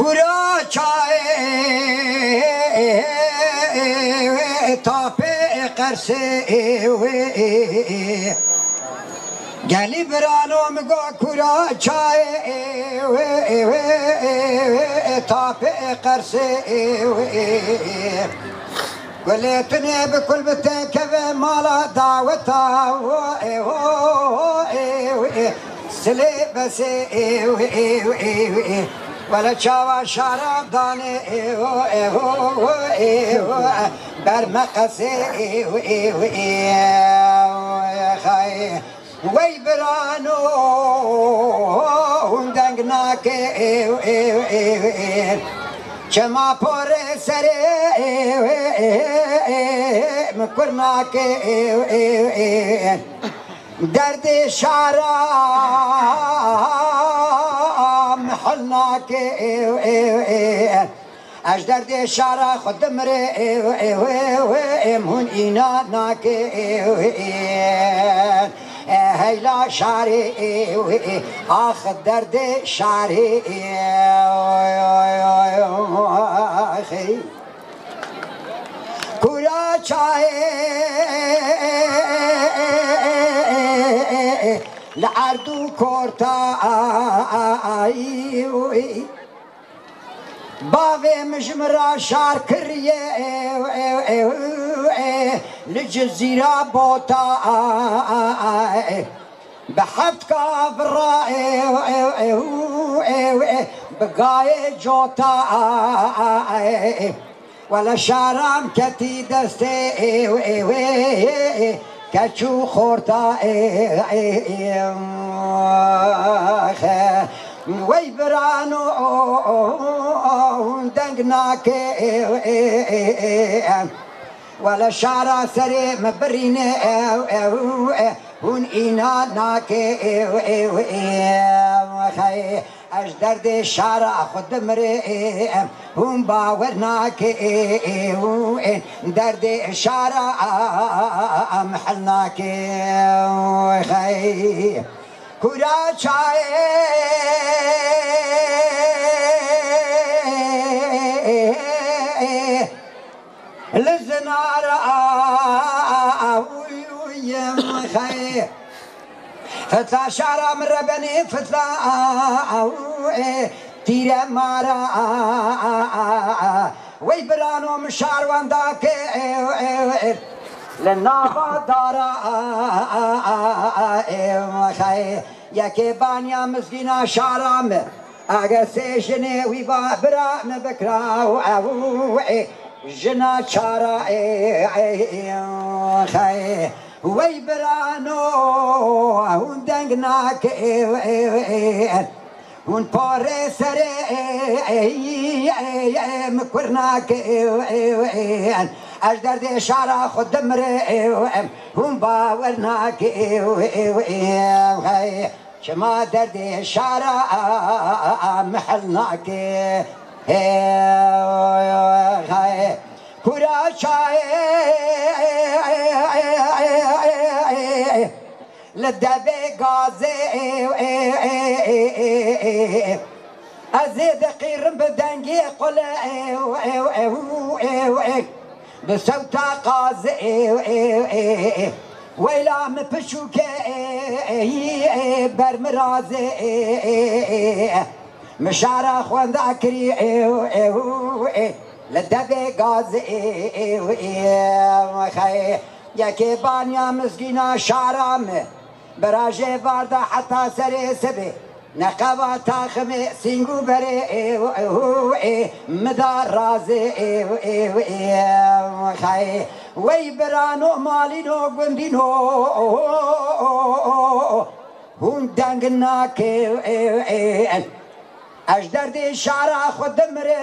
کورا چای تاپ قرصه گلی برانو مگو کورا چای تاپ قرصه قلتني بكل بتك مالا دعوتا سلي بس ولا شاوا شراب داني برمقسي وي برانو هندنگناك چما پر سره مکرنا که درد شارا محلنا که اش درد شارا خود مره مهون اینا ناکه هیلا شاری آخ درد شاری کورا چای لعردو کورتا باوی مجمرا شار کریه لجزیرا بوتا بحبت كابرا بقاي جوتا ولا شارم كتي دستي كتشو خورتا وي برانو دنقناك ولا شارع سري مبرينه هون اينا ناكي خي اش درد شارع خود مري هون باورناك درد شارع محلناك خي كورا چاي لزنارا ويم خي فتلا شارع من ربني فتلا تيرا مارا ويبرانو مشار وانداك للنابا دارا خي يكي بانيا مسكينا شارع اگه سيشني ويبا برا مبكرا جنا چارا خي وي برانو هون دنگناك هون پاره سره مکرناك اش درد شارع خود مره هون باورناك خي شما درد شارع محلناك كورا چاي للدبي غازي ازيد قيرم بدنجي قل بصوتا قازي ويلا مبشوك برمرازي مشارع خوان ذاكري للدبي غازي خي يكي بانيا مسكينا شارم براجي باردا حتى سري سبي نقبا تاخمي سينغو بري مدار رازي خي وي برانو مالينو قندينو هون دنگناك اش درد شارع خود مره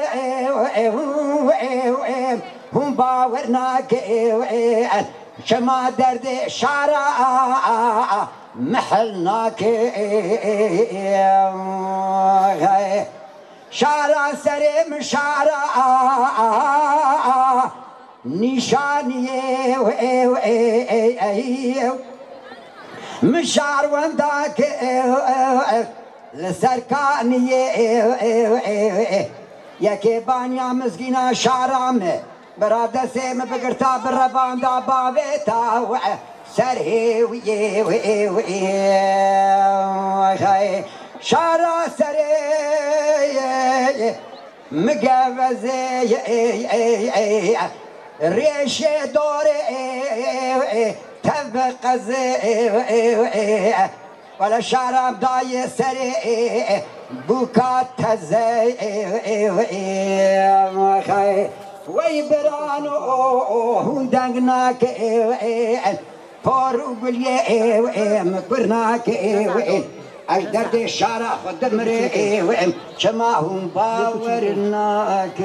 هم باورناك شما درد شارع محلناك شارع سرم شارع نشانيه مشار ونداك لسركانية یکی بانیا مزگینا شارامه براد سیم بگرتا برباندا باویتا و سرهی وی وی وی شارا سری مجوزه ريش دوري تبقى زي ولا شراب داي سري بوكات تزي ويبرانو هندقناك فارو بليه مقرناك أجدر الشارع خد مري شما هم باورناك.